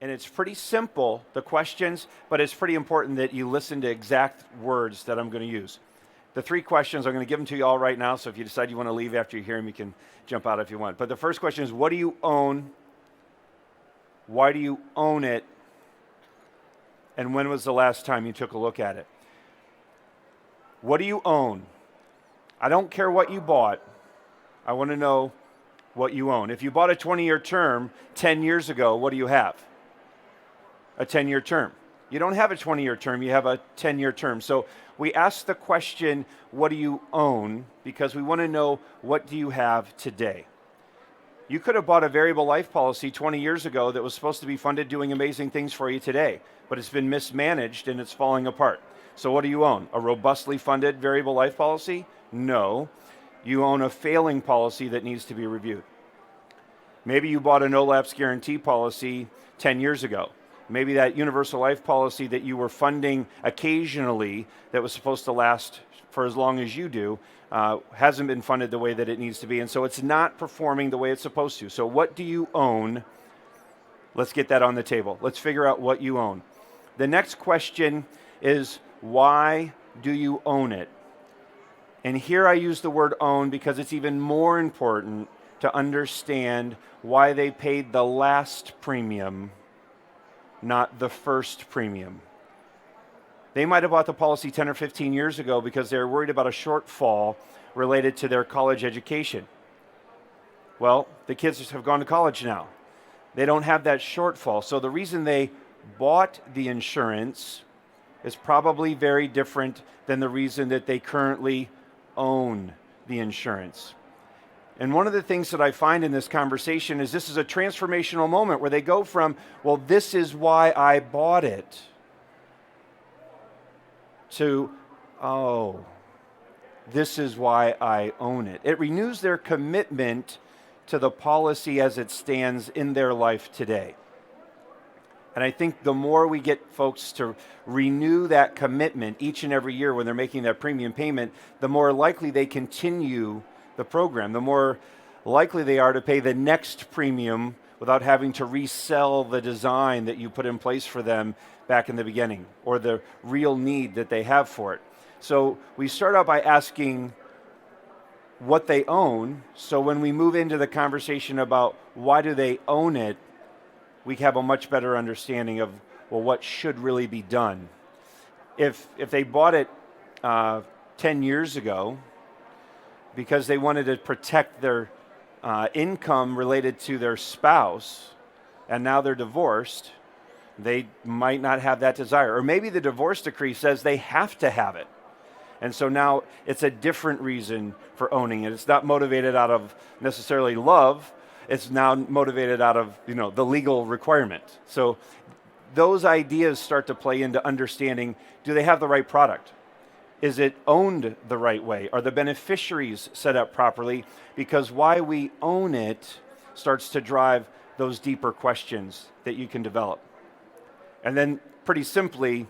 And it's pretty simple, the questions, but it's pretty important that you listen to exact words that I'm going to use. The three questions, I'm going to give them to you all right now, so if you decide you want to leave after you hear them, you can jump out if you want. But the first question is, what do you own? Why do you own it? And when was the last time you took a look at it? What do you own? I don't care what you bought. I want to know what you own. If you bought a 20-year term 10 years ago, what do you have? A 10-year term. You don't have a 20-year term, you have a 10-year term. So we ask the question, what do you own? Because we want to know, what do you have today? You could have bought a variable life policy 20 years ago that was supposed to be funded doing amazing things for you today, but it's been mismanaged and it's falling apart. So what do you own? A robustly funded variable life policy? No. You own a failing policy that needs to be reviewed. Maybe you bought a no-lapse guarantee policy 10 years ago. Maybe that universal life policy that you were funding occasionally that was supposed to last for as long as you do hasn't been funded the way that it needs to be, and so it's not performing the way it's supposed to. So what do you own? Let's get that on the table. Let's figure out what you own. The next question is, why do you own it? And here I use the word own because it's even more important to understand why they paid the last premium, not the first premium. They might have bought the policy 10 or 15 years ago because they were worried about a shortfall related to their college education. Well, the kids have gone to college now. They don't have that shortfall. So the reason they bought the insurance is probably very different than the reason that they currently own the insurance. And one of the things that I find in this conversation is this is a transformational moment where they go from, well, this is why I bought it, to, oh, this is why I own it. It renews their commitment to the policy as it stands in their life today. And I think the more we get folks to renew that commitment each and every year when they're making that premium payment, the more likely they continue the program, the more likely they are to pay the next premium without having to resell the design that you put in place for them back in the beginning, or the real need that they have for it. So we start out by asking what they own, so when we move into the conversation about why do they own it, we have a much better understanding of, well, what should really be done. If they bought it 10 years ago because they wanted to protect their income related to their spouse, and now they're divorced, they might not have that desire. Or maybe the divorce decree says they have to have it. And so now it's a different reason for owning it. It's not motivated out of necessarily love. It's now motivated out of, the legal requirement. So those ideas start to play into understanding, do they have the right product? Is it owned the right way? Are the beneficiaries set up properly? Because why we own it starts to drive those deeper questions that you can develop. And then pretty simply,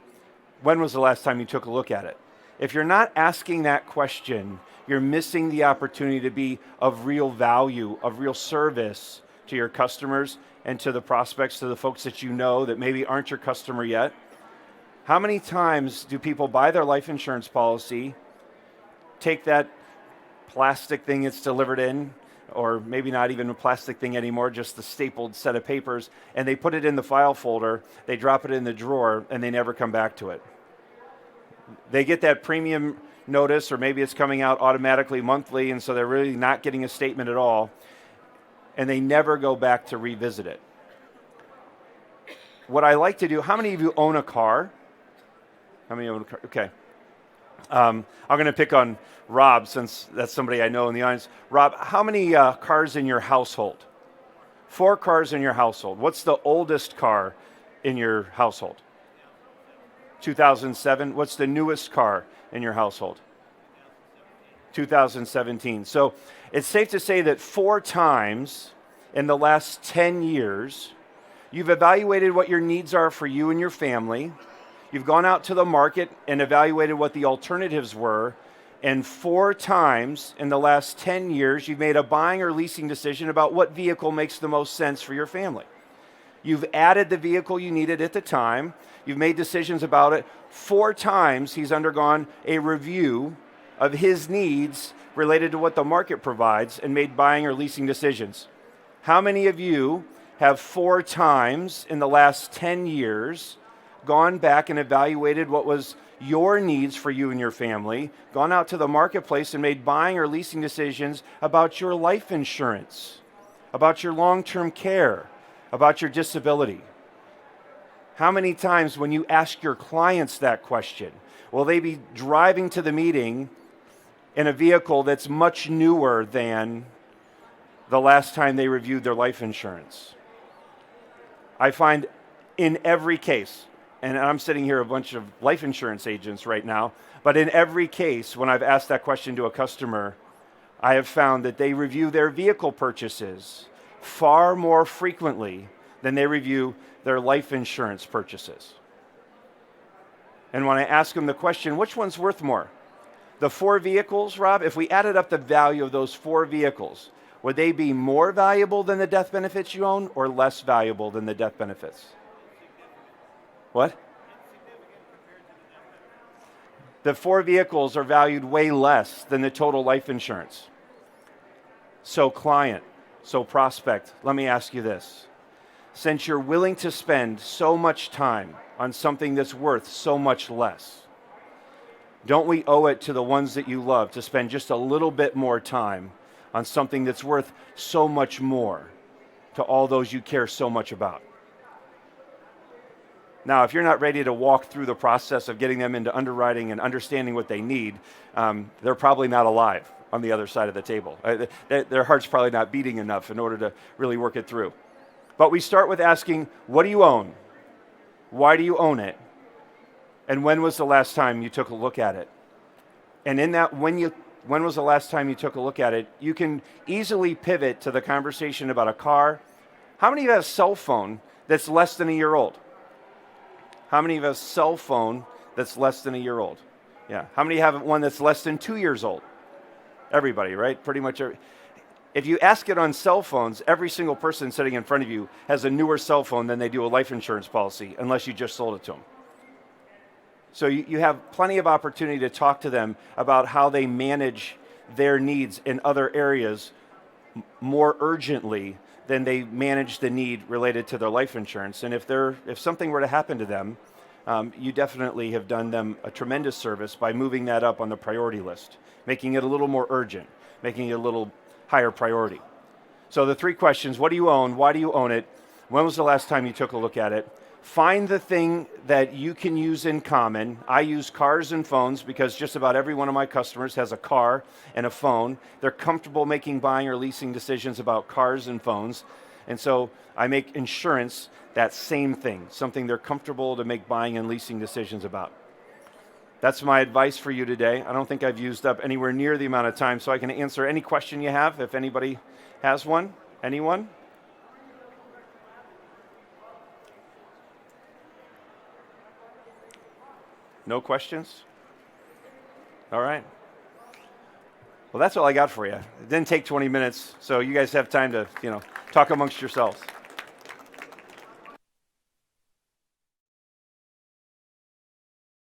when was the last time you took a look at it? If you're not asking that question, you're missing the opportunity to be of real value, of real service to your customers and to the prospects, to the folks that you know that maybe aren't your customer yet. How many times do people buy their life insurance policy, take that plastic thing it's delivered in, or maybe not even a plastic thing anymore, just the stapled set of papers, and they put it in the file folder, they drop it in the drawer, and they never come back to it? They get that premium notice, or maybe it's coming out automatically monthly, and so they're really not getting a statement at all, and they never go back to revisit it. What I like to do, how many of you own a car? How many own a car? Okay. I'm going to pick on Rob, since that's somebody I know in the audience. Rob, how many cars in your household? 4 cars in your household. What's the oldest car in your household? 2007. What's the newest car in your household? 2017. So it's safe to say that 4 times in the last 10 years, you've evaluated what your needs are for you and your family. You've gone out to the market and evaluated what the alternatives were. And 4 times in the last 10 years, you've made a buying or leasing decision about what vehicle makes the most sense for your family. You've added the vehicle you needed at the time. You've made decisions about it. 4 times he's undergone a review of his needs related to what the market provides and made buying or leasing decisions. How many of you have 4 times in the last 10 years gone back and evaluated what was your needs for you and your family, gone out to the marketplace and made buying or leasing decisions about your life insurance, about your long-term care, about your disability? How many times when you ask your clients that question, will they be driving to the meeting in a vehicle that's much newer than the last time they reviewed their life insurance? I find in every case, and I'm sitting here a bunch of life insurance agents right now, but in every case when I've asked that question to a customer, I have found that they review their vehicle purchases far more frequently than they review their life insurance purchases. And when I ask them the question, which one's worth more? The 4 vehicles, Rob, if we added up the value of those 4 vehicles, would they be more valuable than the death benefits you own or less valuable than the death benefits? What? The 4 vehicles are valued way less than the total life insurance. So client, so prospect, let me ask you this. Since you're willing to spend so much time on something that's worth so much less, don't we owe it to the ones that you love to spend just a little bit more time on something that's worth so much more to all those you care so much about? Now, if you're not ready to walk through the process of getting them into underwriting and understanding what they need, they're probably not alive on the other side of the table. Their heart's probably not beating enough in order to really work it through. But we start with asking, what do you own? Why do you own it? And when was the last time you took a look at it? And in that, when was the last time you took a look at it, you can easily pivot to the conversation about a car. How many of you have a cell phone that's less than a year old? How many of you have a cell phone that's less than a year old? Yeah. How many have one that's less than 2 years old? Everybody, right? Pretty much. If you ask it on cell phones, every single person sitting in front of you has a newer cell phone than they do a life insurance policy, unless you just sold it to them. So you have plenty of opportunity to talk to them about how they manage their needs in other areas more urgently than they manage the need related to their life insurance. And if something were to happen to them, you definitely have done them a tremendous service by moving that up on the priority list, making it a little more urgent, making it a little higher priority. So the 3 questions: what do you own? Why do you own it? When was the last time you took a look at it? Find the thing that you can use in common. I use cars and phones because just about every one of my customers has a car and a phone. They're comfortable making buying or leasing decisions about cars and phones. And so I make insurance that same thing, something they're comfortable to make buying and leasing decisions about. That's my advice for you today. I don't think I've used up anywhere near the amount of time, so I can answer any question you have if anybody has one. Anyone? No questions? All right. Well, that's all I got for you. It didn't take 20 minutes, so you guys have time to, talk amongst yourselves.